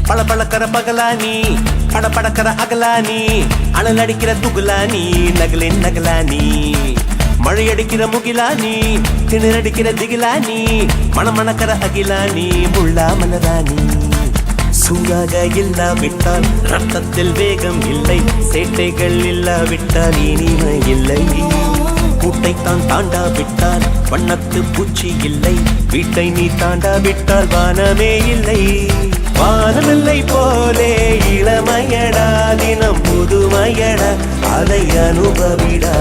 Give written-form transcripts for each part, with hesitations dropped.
பளபளக்கிற பகலானி படபடக்கிற அகலானி அனல் அடிக்கிற துகுலானி நகலின் நகலானி மழையடிக்கிற முகிலானி திணறடிக்கிற திகிலானி மணமணக்கிற அகிலானி முள்ளா மலரானி சூடாக இல்லாவிட்டால் ரத்தத்தில் வேகம் இல்லை சேட்டைகள் இல்லாவிட்டால் இனிமை இல்லை கூட்டைத்தான் தாண்டாவிட்டால் வண்ணத்து பூச்சி இல்லை வீட்டை நீ தாண்டாவிட்டால் வானமே இல்லை வானமில்லை போலே இளமையடா தினம் புதுமையடா அதை அனுபவிடா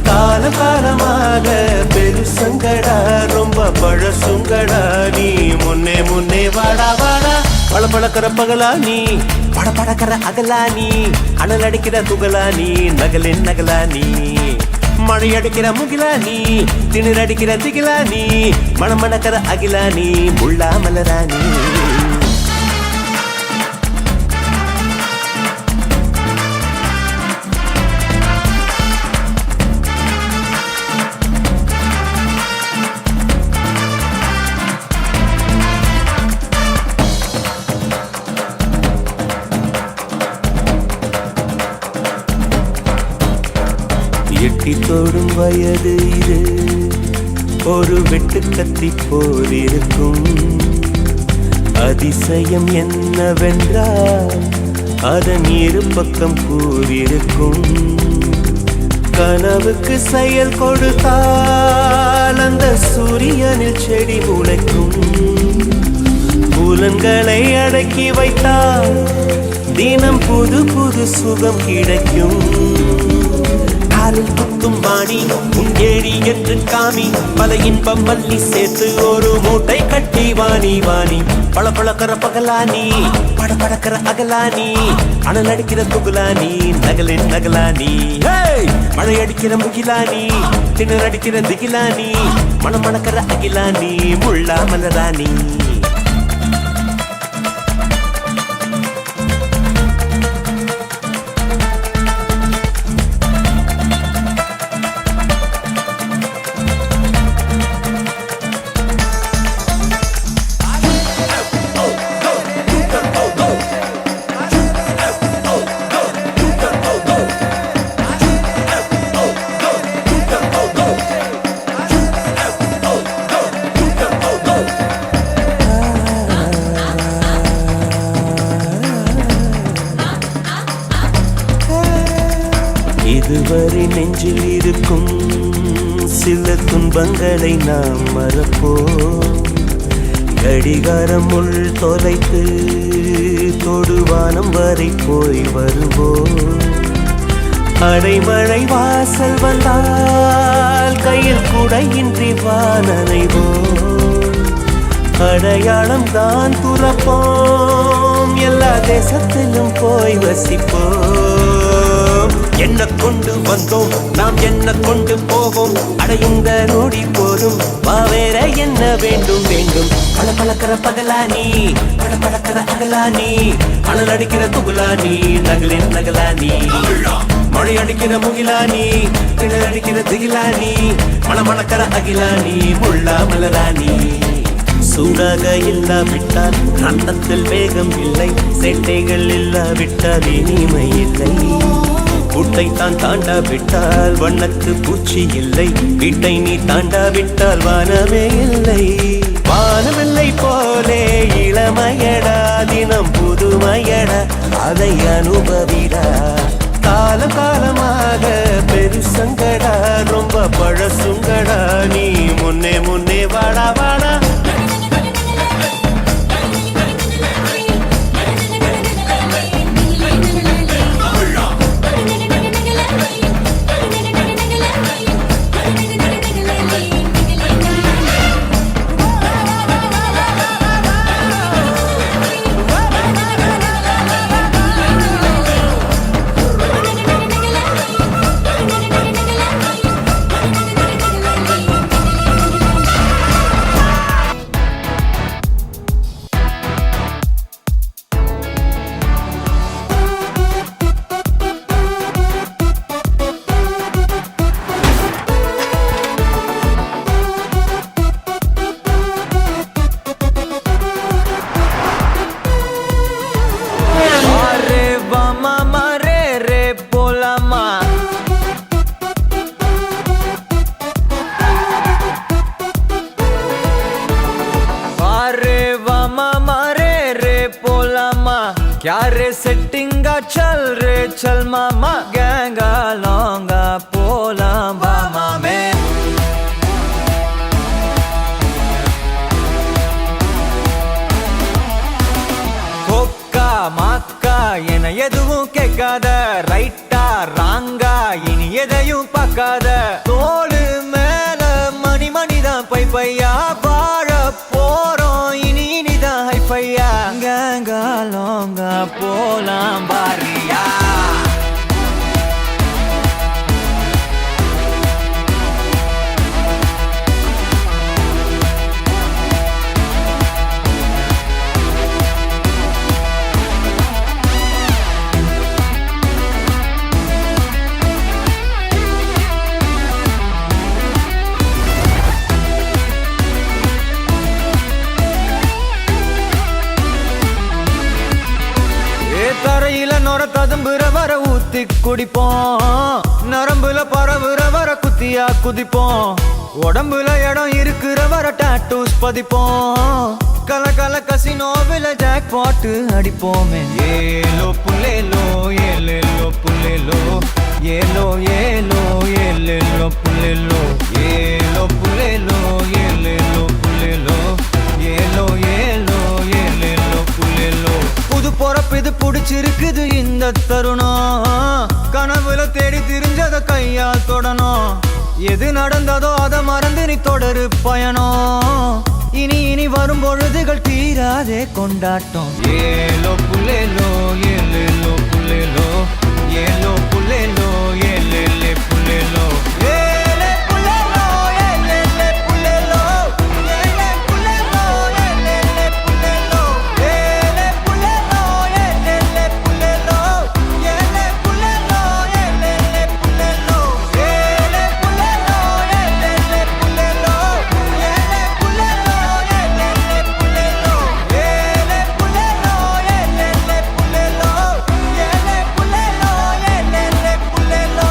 காலம் காலமாக பெருசங்கடா ரொம்ப பழசுங்கடா நீ முன்னே முன்னே வாடா வாடா பளபளக்கிற பகலானி படபடக்கிற அகலானி அனல் அடிக்கிற துகலானி நகலின் நகலானி மழையடிக்கிற முகிலானி திணறடிக்கிற திகிலானி மணமணக்கிற அகிலானி முள்ளா மலரானி எட்டி தோடும் வயது இது ஒரு வெட்டு கத்தி போலிருக்கும் அதிசயம் என்னவென்றால் அதன் இரு பக்கம் கூறியிருக்கும் கனவுக்கு செயல் கொடுத்தால் அந்த சூரியனில் செடி முளைக்கும் புலன்களை அடக்கி வைத்தால் தினம் புது புது சுகம் கிடைக்கும் காலில் குத்தும் வாணி உங்கேடி என்று காமி பல இன்பம் மல்லி சேர்த்து ஒரு மூட்டை கட்டி வாணி வாணி பளபளக்கிற பகலானி படபடக்கிற அகலானி அனல் அடிக்கிற துகுலானி நகலின் நகலானி மழையடிக்கிற முகிலானி திணறடிக்கிற திகிலானி மணமணக்கிற அகிலானி முள்ளா மலரானி இதுவரை நெஞ்சில் இருக்கும் சில துன்பங்களை நாம் மறப்போம். கடிகாரம் உள் தொலைத்து தொடுவானம் வரை போய் வருவோம். அடைமழை வாசல் வந்தால் கையில் குடையின்றி வானனைவோம். அடையாளம் தான் துறப்போம், எல்லா தேசத்திலும் போய் வசிப்போம். என்ன கொண்டு வந்தோம் நாம் என்ன கொண்டு போவோம், அடையுந்த நொடி போதும் வேற என்ன வேண்டும் வேண்டும். பல பழக்கிற பகலானி பட பழக்கிற அகலானி, அனல் அடிக்கிற துகுலானி நகலின் நகலானி, மழை அடிக்கிற முகிலானி கிணறு அடிக்கிற திகிலானி, மணமணக்கிற அகிலானி முள்ளா மலராணி. சூடாக இல்லாவிட்டால் அண்டத்தில் வேகம் இல்லை, சேட்டைகள் இல்லாவிட்டால் இனிமை இல்லை. கூட்டை தான் தாண்டாவிட்டால் வண்ணத்து பூச்சி இல்லை, வீட்டை நீ தாண்டாவிட்டால் வானமே இல்லை. வானமில்லை போலே இளமையடா, தினம் புதுமையடா, அதை அனுபவிடா. காலம் காலமாக பெருசங்கடா, ரொம்ப பழசுங்கடா, நீ முன்னே முன்னே வாடா வாடா. क्या रे सेटिंगा चल रे चल मामा, गैंगा लौंगा पोला मामा में. कोक्का माक्का என எதுவும் கேட்காத, ரைட்டா ராங்கா இனி எதையும் பார்க்காத. தோளு மேல மணி மணிதான் பை பையா, வாழ போறோம் இனி இனிதான் ஹைஃபையா. கேங்கா லோங்கா போலாம் பாரியா. தரையில நொர ததும்புற வர ஊத்தி குடிப்போம், நரம்புல பரவுற வர குத்தியா குதிப்போம். உடம்புல இடம் இருக்கிற வர டாட்டூஸ் பதிப்போம், கல கல கசினோவில ஜாக் பாட்டு அடிப்போமே. ஏலோ புல்லேலோ ஏலேலோ புல்லேலோ, ஏலோ ஏலோ ஏலேலோ புல்லேலோ, ஏலோ புல்லேலோ ஏலேலோ புல்லேலோ, ஏலோ ஏலோ ஏலேலோ புல்லேலோ. புது பொறப்பு இது புடிச்சிருக்குது இந்த தருணம், கனவுல தேடி திரிஞ்சத கையால் தொடணும். எது நடந்ததோ அதை மறந்து நீ தொடரு பயணம், இனி இனி வரும் பொழுதுகள் தீராதே கொண்டாட்டம். ஏலோ புல்லேலோ ஏலேலோ புல்லேலோ, ஏலோ புல்லேலோ ஏலேலே புல்லேலோ, ஏலே புல்லேலோ ஏலேலே புல்லேலோ, ஏலே புல்லேலோ ஏலேலே புல்லேலோ, ஏலே புல்லேலோ ஏலேலே புல்லேலோ, ஏலே புல்லேலோ ஏலேலே புல்லேலோ, ஏலே புல்லேலோ ஏலேலே புல்லேலோ, ஏலே புல்லேலோ ஏலேலே புல்லேலோ, ஏலே புல்லேலோ ஏலேலே புல்லேலோ, ஏலே புல்லேலோ ஏலேலே புல்லேலோ.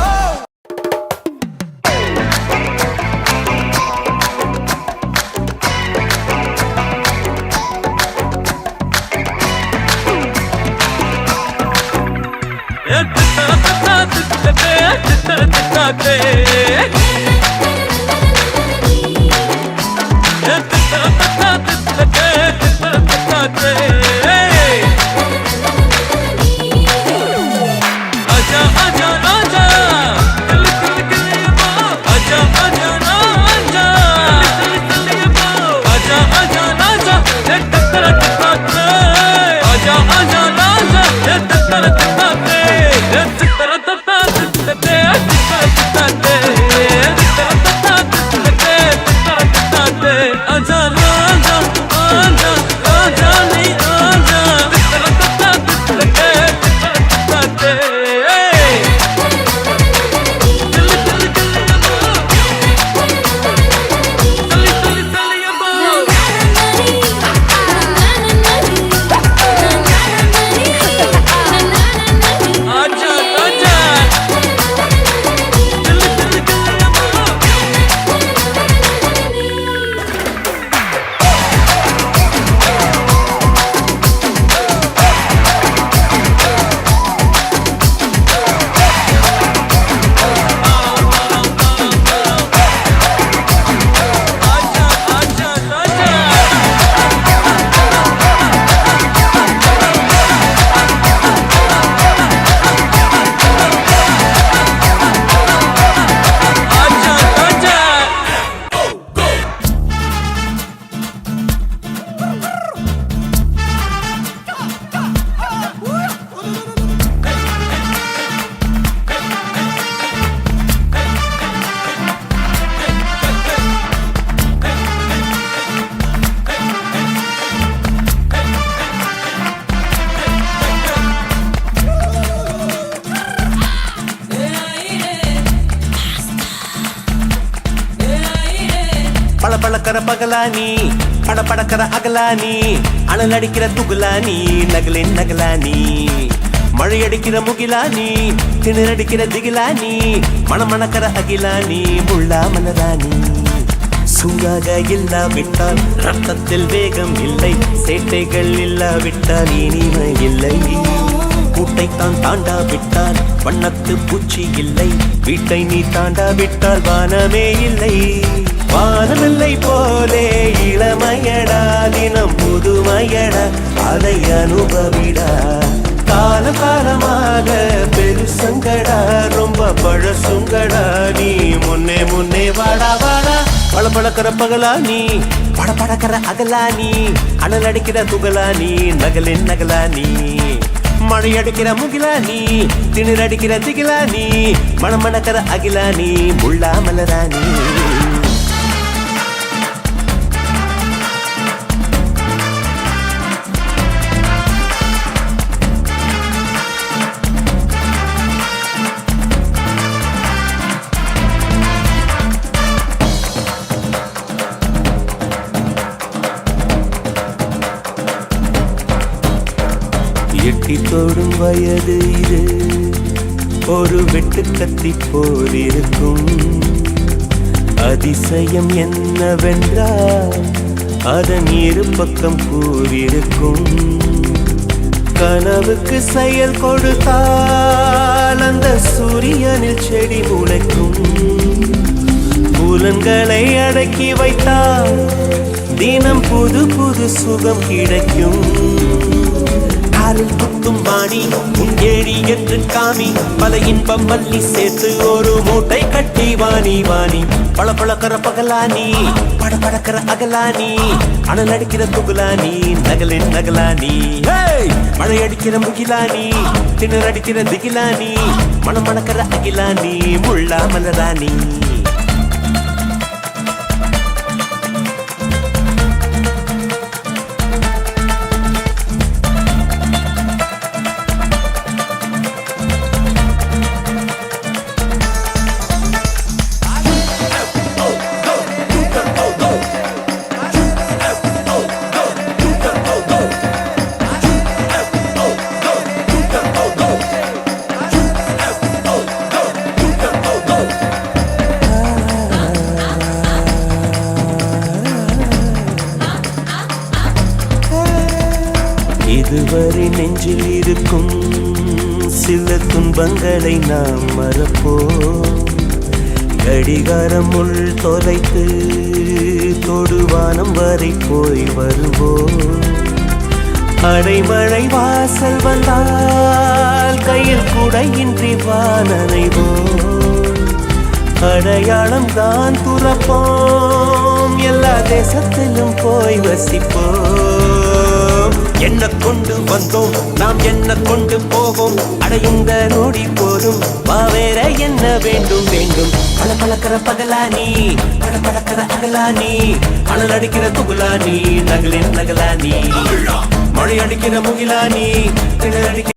பளபளக்கிற பகலா நீ படபடக்கிற அகலா நீ அனல் அடிக்கிற துகுலா நீ நகலின் நகலா நீ மழையடிக்கிற முகிலா நீ திணறடிக்கிற திகிலா நீ மணமணக்கிற அகிலா நீ முள்ளா மலரா நீ சூடாக இல்லாவிட்டால் ரத்தத்தில் வேகம் இல்லை சேட்டைகள் இல்லாவிட்டால் இனிமை இல்லை கூட்டைத்தான் தாண்டாவிட்டால் வண்ணத்து பூச்சி இல்லை வீட்டை நீ தாண்டாவிட்டால் வானமே இல்லை வானமில்லை போலே இளமையடா தினம் புதுமையடா அதை அனுபவிடா கால காலமாக பெருசங்கடா ரொம்ப பழசுங்கடா நீ முன்னே முன்னே வாடா வாடா பளபளக்கிற பகலா நீ படபடக்கிற அகலா நீ அனல் அடிக்கிற துகலா நீ நகலின் நகலா நீ மழையடிக்கிற முகிலா நீ திணறடிக்கிற திகிலா நீ மணமணக்கிற அகிலா நீ முள்ளா மலரா நீ எட்டி தொடும் வயது இது ஒரு வெட்டு கத்தி போல் இருக்கும் அதிசயம் என்னவென்றால் அதன் இரு பக்கம் கூறியிருக்கும் கனவுக்கு செயல் கொடுத்தால் அந்த சூரியனில் செடி முளைக்கும் புலன்களை அடக்கி வைத்தால் தினம் புது புது சுகம் கிடைக்கும் காலில் குத்தும் வாணி உன் ஏழி என்று காமி பல இன்பம் மல்லி சேர்த்து ஒரு மூட்டை கட்டி வாணி வாணி பளபளக்கிற பகலா நீ படபடக்கிற அகலா நீ அனல் அடிக்கிற துகுலா நீ நகலின் நகலா நீ மழை அடிக்கிற முகிலா நீ திணறடிக்கிற திகிலா நீ மணமணக்கிற அகிலா நீ முள்ளா மலரா நீ இதுவரை நெஞ்சில் இருக்கும் சில துன்பங்களை நாம் மறப்போம் கடிகாரம் உள் தொலைத்து தொடுவானம் வரை போய் வருவோம் அடைமழை வாசல் வந்தால் கையில் குடையின்றி வானனைவோம் அடையாளம் தான் துறப்போம் எல்லா தேசத்திலும் போய் வசிப்போம் என்ன கொண்டு வந்தோம் நாம் என்ன கொண்டு போவோம் அடையுங்க நோடி போதும் வேற என்ன வேண்டும் வேண்டும் பளபளக்கிற பகலா நீ படபடக்கிற அகலா நீ அனல் அடிக்கிற துகுலா நீ நகலின் நகலா நீ மழை அடிக்கிற முகிலா நீ திணறடிக்கிற